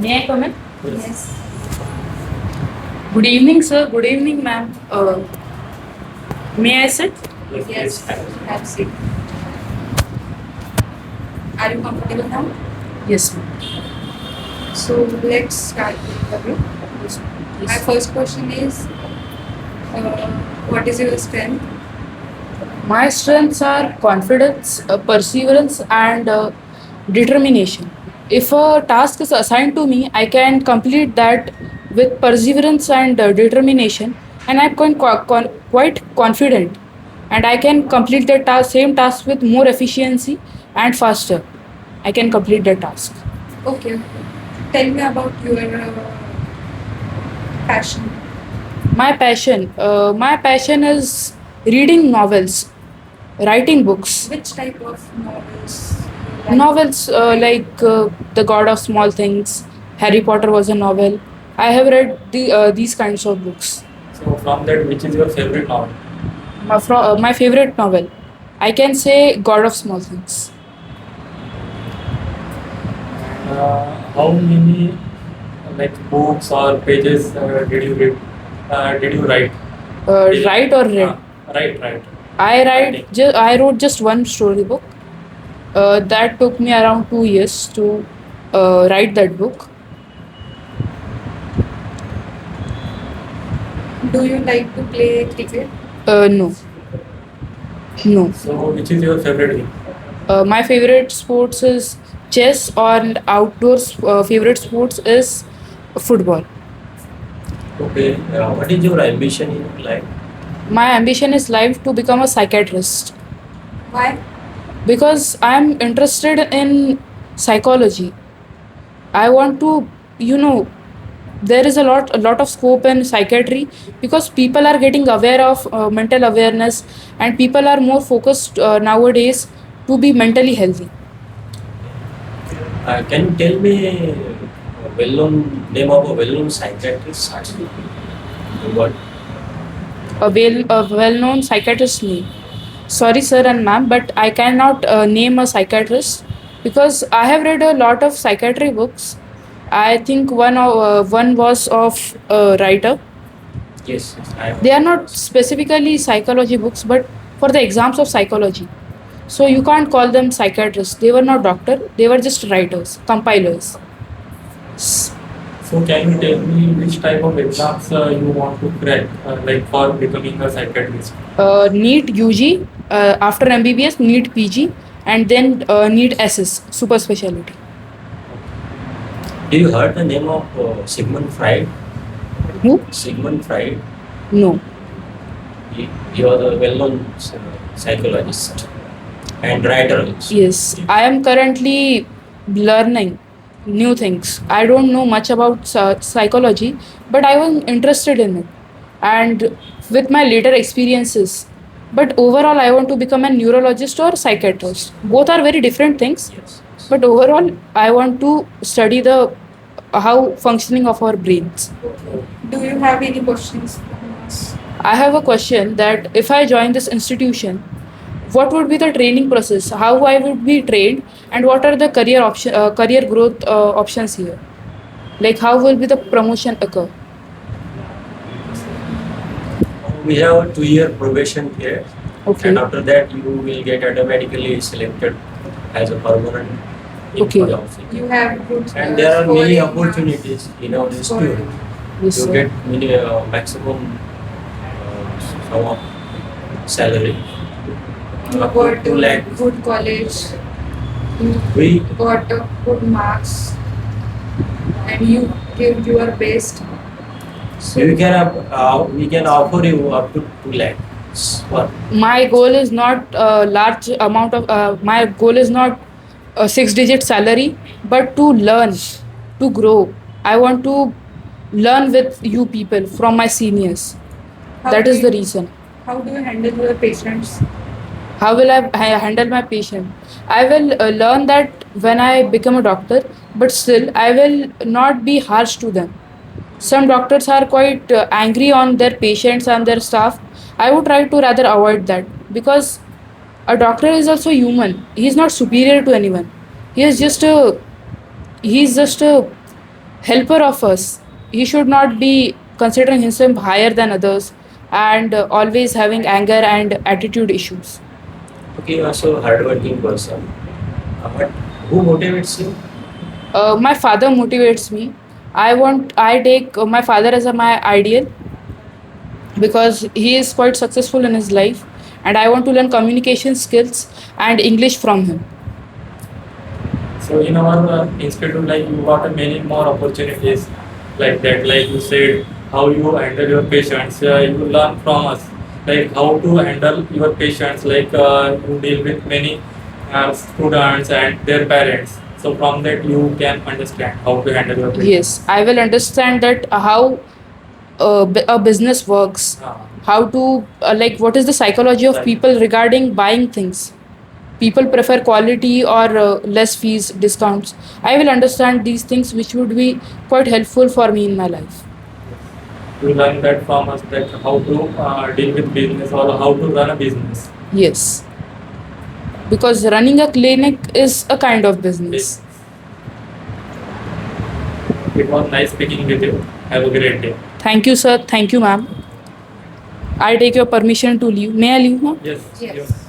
May I come in? Yes. Good evening, sir. Good evening, ma'am. May I sit? Yes. Have seat. Are you comfortable now? Yes, ma'am. So let's start with the group. Yes, ma'am. My Yes. first question is, what is your strength? My strengths are confidence, perseverance, and determination. If a task is assigned to me, I can complete that with perseverance and determination, and I'm quite confident, and I can complete the same task with more efficiency and faster. I can complete the task. Okay. Tell me about your passion. My passion is reading novels, writing books. Which type of novels? you like? Novels like The God of Small Things, Harry Potter was a novel. I have read these kinds of books. So from that, which is your favorite novel? My favorite novel, I can say God of Small Things. How many books or pages did you read? Did you write? Write or read? Right. I wrote just one storybook. That took me around 2 years to write that book. Do you like to play cricket? No, no. So which is your favorite game? My favorite sports is chess, and outdoors favorite sports is football. Okay, what is your ambition in life? My ambition is life to become a psychiatrist Why? because I am interested in psychology. I want to, there is a lot of scope in psychiatry because people are getting aware of mental awareness, and people are more focused nowadays to be mentally healthy. Can you tell me a well-known name of a well-known psychiatrist? What? A well-known psychiatrist name. Sorry, sir and ma'am, but I cannot name a psychiatrist because I have read a lot of psychiatry books. I think one was of a writer. Yes, I They are not specifically psychology books, but for the exams of psychology. So you can't call them psychiatrists. They were not doctor. They were just writers, compilers. So can you tell me which type of exams you want to crack, like for becoming a psychiatrist? NEET UG, after MBBS, NEET PG, and then NEET SS, super specialty. Do you heard the name of Sigmund Freud? Who? Sigmund Freud. No. He was a well-known psychologist and writer also. Yes, I am currently learning new things. I don't know much about psychology, but I was interested in it. And with my later experiences, but overall, I want to become a neurologist or psychiatrist. Both are very different things, Yes. but overall, I want to study the how functioning of our brains. Do you have any questions from us? I have a question that if I join this institution, what would be the training process? How I would be trained, and what are the career growth options here? Like how will be the promotion occur? We have a 2-year probation period, Okay. and after that you will get automatically selected as a permanent Okay. employee of it. You have good. And there are many scoring opportunities in our marks. institute. Yes, You sir. get maximum sum of salary. You Up to got 2 lakh. good college. You We got good marks, and you give your best. So we can offer you up to 2 lakhs. My goal is not a large amount of. My goal is not a six-digit salary, but to learn, to grow. I want to learn with you people from my seniors. how That do is the you- reason. How do you handle your patients? How will I handle my patient? I will learn that when I become a doctor, but still I will not be harsh to them. Some doctors are quite angry on their patients and their staff. I would try to rather avoid that because a doctor is also human. He is not superior to anyone. He is just a helper of us. He should not be considering himself higher than others and always having anger and attitude issues. Okay, you are so hardworking person. But who motivates you? My father motivates me. I take my father as my ideal because he is quite successful in his life, and I want to learn communication skills and English from him. So in our institute, like you got many more opportunities like that. Like you said, how you handle your patients. You learn from us, like how to handle your patients. Like you deal with many students and their parents. So from that you can understand how to handle your patients. Yes, I will understand that how a business works, Ah, how to like what is the psychology of Right. people regarding buying things. People prefer quality or less fees, discounts. I will understand these things, which would be quite helpful for me in my life. you learn that from us, that how to deal with business or how to run a business. Yes, because running a clinic is a kind of business. It was nice speaking with you. Have a great day. Thank you, sir. Thank you, ma'am. I take your permission to leave. May I leave, ma'am? Yes. Yes. Yes.